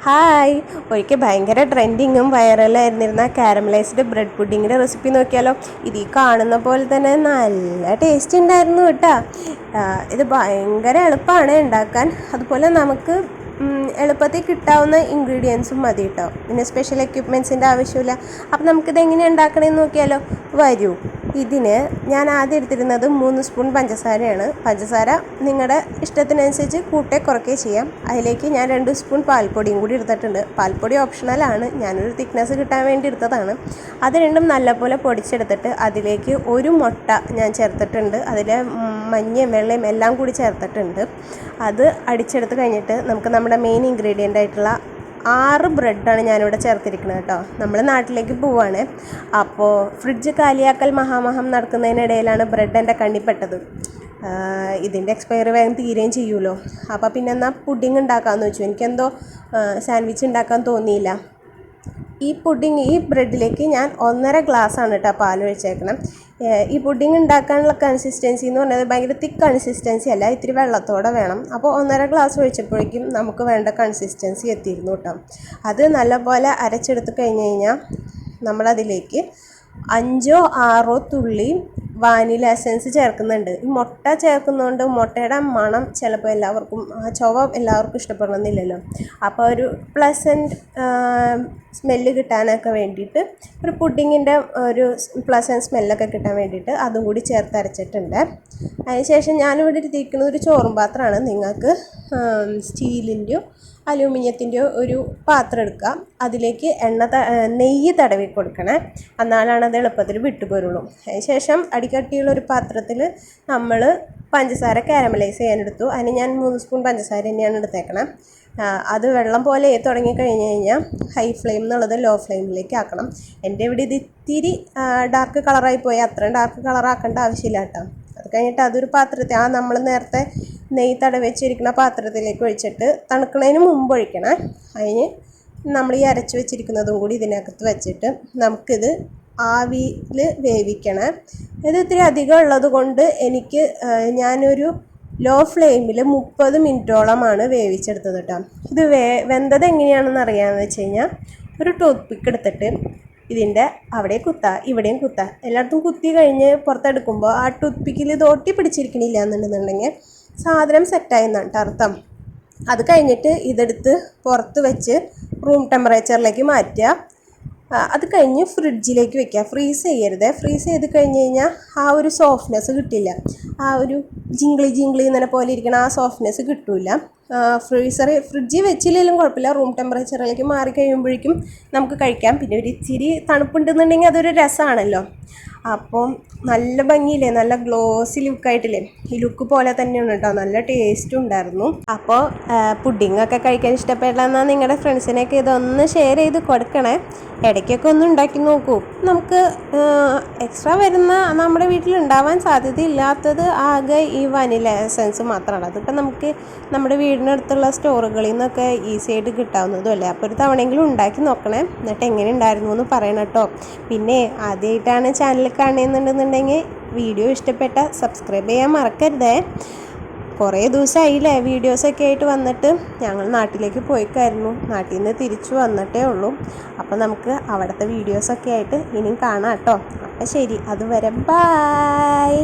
Hi, ഒരിക്കൽ ഭയങ്കര ട്രെൻഡിങ്ങും വൈറലായിരുന്നിരുന്ന caramelised bread പുഡിങ്ങിൻ്റെ recipe നോക്കിയാലോ. ഇത് ഈ കാണുന്ന പോലെ തന്നെ നല്ല ടേസ്റ്റ് ഉണ്ടായിരുന്നു കേട്ടോ. ഇത് ഭയങ്കര എളുപ്പമാണ് ഉണ്ടാക്കാൻ. അതുപോലെ നമുക്ക് എളുപ്പത്തിൽ കിട്ടാവുന്ന ഇൻഗ്രീഡിയൻസും മതി കേട്ടോ. പിന്നെ സ്പെഷ്യൽ എക്യുപ്മെൻറ്റ്സിൻ്റെ ആവശ്യമില്ല. അപ്പം നമുക്കിത് എങ്ങനെയാണ് ഉണ്ടാക്കണമെന്ന് നോക്കിയാലോ. വരൂ. ഇതിന് ഞാൻ ആദ്യം എടുത്തിരുന്നത് 3 സ്പൂൺ പഞ്ചസാരയാണ്. പഞ്ചസാര നിങ്ങളുടെ ഇഷ്ടത്തിനനുസരിച്ച് കൂട്ടേ കുറയ്ക്കേ ചെയ്യാം. അതിലേക്ക് ഞാൻ 2 സ്പൂൺ പാൽപ്പൊടിയും കൂടി എടുത്തിട്ടുണ്ട്. പാൽപ്പൊടി ഓപ്ഷണലാണ്, ഞാനൊരു തിക്നെസ് കിട്ടാൻ വേണ്ടി എടുത്തതാണ്. അത് രണ്ടും നല്ലപോലെ പൊടിച്ചെടുത്തിട്ട് അതിലേക്ക് 1 മുട്ട ഞാൻ ചേർത്തിട്ടുണ്ട്. അതിൽ മഞ്ഞയും വെള്ളയും എല്ലാം കൂടി ചേർത്തിട്ടുണ്ട്. അത് അടിച്ചെടുത്ത് കഴിഞ്ഞിട്ട് നമുക്ക് നമ്മുടെ മെയിൻ ഇൻഗ്രീഡിയൻ്റ് ആയിട്ടുള്ള 6 ബ്രെഡാണ് ഞാനിവിടെ ചേർത്തിരിക്കുന്നത് കേട്ടോ. നമ്മൾ നാട്ടിലേക്ക് പോവാണ്. അപ്പോൾ ഫ്രിഡ്ജ് കാലിയാക്കൽ മഹാമഹം നടക്കുന്നതിനിടയിലാണ് ബ്രെഡ് എൻ്റെ കണ്ണിപ്പെട്ടത്. ഇതിൻ്റെ എക്സ്പയറി വേഗം തീരുകയും ചെയ്യുമല്ലോ. അപ്പോൾ പിന്നെ എന്നാൽ പുഡിങ് ഉണ്ടാക്കാമെന്ന് വെച്ചു. എനിക്കെന്തോ സാൻഡ്വിച്ച് ഉണ്ടാക്കാൻ തോന്നിയില്ല. ഈ ബ്രെഡിലേക്ക് ഞാൻ 1.5 ഗ്ലാസ്സാണ് കേട്ടോ പാൽ ഒഴിച്ചേക്കണം. ഈ പുഡിങ് ഉണ്ടാക്കാനുള്ള കൺസിസ്റ്റൻസി എന്ന് പറഞ്ഞത് ഭയങ്കര തിക്ക് കൺസിസ്റ്റൻസി അല്ല, ഇത്തിരി വെള്ളത്തോടെ വേണം. അപ്പോൾ 1.5 ഗ്ലാസ് ഒഴിച്ചപ്പോഴേക്കും നമുക്ക് വേണ്ട കൺസിസ്റ്റൻസി എത്തിയിരുന്നു കേട്ടോ. അത് നല്ലപോലെ അരച്ചെടുത്ത് കഴിഞ്ഞ് കഴിഞ്ഞാൽ നമ്മളതിലേക്ക് 5-6 തുള്ളി വാനില എസൻസ് ചേർക്കുന്നുണ്ട്. ഈ മുട്ട ചേർക്കുന്നതുകൊണ്ട് മുട്ടയുടെ മണം ചിലപ്പോൾ ചുവ എല്ലാവർക്കും ഇഷ്ടപ്പെടണമെന്നില്ലല്ലോ. അപ്പോൾ ഒരു പ്ലസൻറ്റ് സ്മെല്ല് കിട്ടാനൊക്കെ വേണ്ടിയിട്ട്, ഒരു പുഡിങ്ങിൻ്റെ ഒരു പ്ലസൻറ്റ് സ്മെല്ലൊക്കെ കിട്ടാൻ വേണ്ടിയിട്ട് അതും കൂടി ചേർത്ത് അരച്ചിട്ടുണ്ട്. അതിനുശേഷം ഞാനിവിടെ എടുത്തിരിക്കുന്നത് ഒരു ചോറും പാത്രമാണ്. നിങ്ങൾക്ക് സ്റ്റീലിൻ്റെയോ അലൂമിനിയത്തിൻ്റെയോ ഒരു പാത്രം എടുക്കുക. അതിലേക്ക് നെയ്യ് തടവി കൊടുക്കണേ, എന്നാലാണ് അത് എളുപ്പത്തിൽ വിട്ടുപോരുള്ളൂ. അതിനുശേഷം അടിക്കട്ടിയുള്ള ഒരു പാത്രത്തിൽ നമ്മൾ പഞ്ചസാര കാരമലൈസ് ചെയ്യാനെടുത്തു. അതിന് ഞാൻ 3 സ്പൂൺ പഞ്ചസാര തന്നെയാണ് എടുത്തേക്കണം. അത് വെള്ളം പോലെ തുടങ്ങിക്കഴിഞ്ഞ് കഴിഞ്ഞാൽ ഹൈ ഫ്ലെയിം എന്നുള്ളത് ലോ ഫ്ലെയിമിലേക്ക് ആക്കണം. എൻ്റെ ഇവിടെ ഇത് ഇത്തിരി ഡാർക്ക് കളറായി പോയി. അത്രയും ഡാർക്ക് കളറാക്കേണ്ട ആവശ്യമില്ല കേട്ടോ. അത് കഴിഞ്ഞിട്ട് അതൊരു പാത്രത്തിൽ നമ്മൾ നേരത്തെ നെയ്യ് തടവി വെച്ചിരിക്കുന്ന പാത്രത്തിലേക്ക് ഒഴിച്ചിട്ട് തണുക്കുന്നതിന് മുമ്പ് ഒഴിക്കണം. അതിന് നമ്മൾ ഈ അരച്ച് വെച്ചിരിക്കുന്നതും കൂടി ഇതിനകത്ത് വെച്ചിട്ട് നമുക്കിത് ആവിയിൽ വേവിക്കണം. ഇത് ഇത്തിരി അധികം ഉള്ളത് കൊണ്ട് ഞാനൊരു ലോ ഫ്ലെയിമിൽ 30 മിനിറ്റോളമാണ് വേവിച്ചെടുത്തത് കേട്ടോ. ഇത് വെന്തത് എങ്ങനെയാണെന്ന് അറിയാമെന്ന് വെച്ച് കഴിഞ്ഞാൽ, ഒരു ടൂത്ത് പിക്ക് എടുത്തിട്ട് ഇതിൻ്റെ അവിടെ ഇവിടെയും എല്ലായിടത്തും കുത്തി കഴിഞ്ഞ് പുറത്തെടുക്കുമ്പോൾ ആ ടൂത്ത് പിക്കിൽ ഇത് ഒട്ടി പിടിച്ചിരിക്കണില്ല എന്നുണ്ടെന്നുണ്ടെങ്കിൽ സാധനം സെറ്റായി എന്നാണ് അർത്ഥം. അത് കഴിഞ്ഞിട്ട് ഇതെടുത്ത് പുറത്ത് വെച്ച് റൂം ടെമ്പറേച്ചറിലേക്ക് മാറ്റുക. അത് കഴിഞ്ഞ് ഫ്രിഡ്ജിലേക്ക് വെക്കുക. ഫ്രീസ് ചെയ്യരുത്. ഫ്രീസ് ചെയ്ത് കഴിഞ്ഞ് കഴിഞ്ഞാൽ ആ ഒരു സോഫ്റ്റ്നെസ് കിട്ടില്ല. ആ ഒരു ജിംഗ്ലി എന്നെ പോലെ ഇരിക്കണം ആ സോഫ്റ്റ്നെസ് കിട്ടില്ല. ഫ്രിഡ്ജിൽ വെച്ചില്ലെങ്കിലും കുഴപ്പമില്ല. റൂം ടെമ്പറേച്ചറിലേക്ക് മാറി കഴിയുമ്പോഴേക്കും നമുക്ക് കഴിക്കാം. പിന്നെ ഒരു ഇച്ചിരി തണുപ്പുണ്ടെന്നുണ്ടെങ്കിൽ അതൊരു രസമാണല്ലോ. അപ്പം നല്ല ഭംഗിയില്ലേ, നല്ല ഗ്ലോസി ലുക്കായിട്ടില്ലേ. ഈ ലുക്ക് പോലെ തന്നെയാണ് കേട്ടോ. നല്ല ടേസ്റ്റും ഉണ്ടായിരുന്നു. അപ്പോൾ പുഡിങ്ങൊക്കെ കഴിക്കാൻ ഇഷ്ടപ്പെടണമെന്നാൽ നിങ്ങളുടെ ഫ്രണ്ട്സിനൊക്കെ ഇതൊന്ന് ഷെയർ ചെയ്ത് കൊടുക്കണേ. ഇടയ്ക്കൊക്കെ ഒന്ന് ഉണ്ടാക്കി നോക്കൂ. നമുക്ക് എക്സ്ട്രാ വരുന്ന നമ്മുടെ വീട്ടിലുണ്ടാവാൻ സാധ്യതയില്ലാത്തത് ആകെ ഈ വനില എസൻസ് മാത്രമാണ്. അതിപ്പോൾ നമുക്ക് നമ്മുടെ വീടിനടുത്തുള്ള സ്റ്റോറുകളിൽ നിന്നൊക്കെ ഈസി ആയിട്ട് കിട്ടാവുന്നതും അല്ലേ. അപ്പോൾ ഒരു തവണയെങ്കിലും ഉണ്ടാക്കി നോക്കണേ. എന്നിട്ട് എങ്ങനെ ഉണ്ടായിരുന്നു എന്ന് പറയണം കേട്ടോ. പിന്നെ ആദ്യമായിട്ടാണ് ചാനൽ കാണുന്നുണ്ടെന്നുണ്ടെങ്കിൽ വീഡിയോ ഇഷ്ടപ്പെട്ട സബ്സ്ക്രൈബ് ചെയ്യാൻ മറക്കരുതേ. കുറേ ദിവസമായില്ലേ വീഡിയോസൊക്കെ ആയിട്ട് വന്നിട്ട്. ഞങ്ങൾ നാട്ടിലേക്ക് പോയിക്കായിരുന്നു. നാട്ടിൽ നിന്ന് തിരിച്ചു വന്നിട്ടേ ഉള്ളൂ. അപ്പോൾ നമുക്ക് അവിടുത്തെ വീഡിയോസൊക്കെ ആയിട്ട് ഇനിയും കാണാം കേട്ടോ. അപ്പോൾ ശരി, അതുവരെ ബായ്.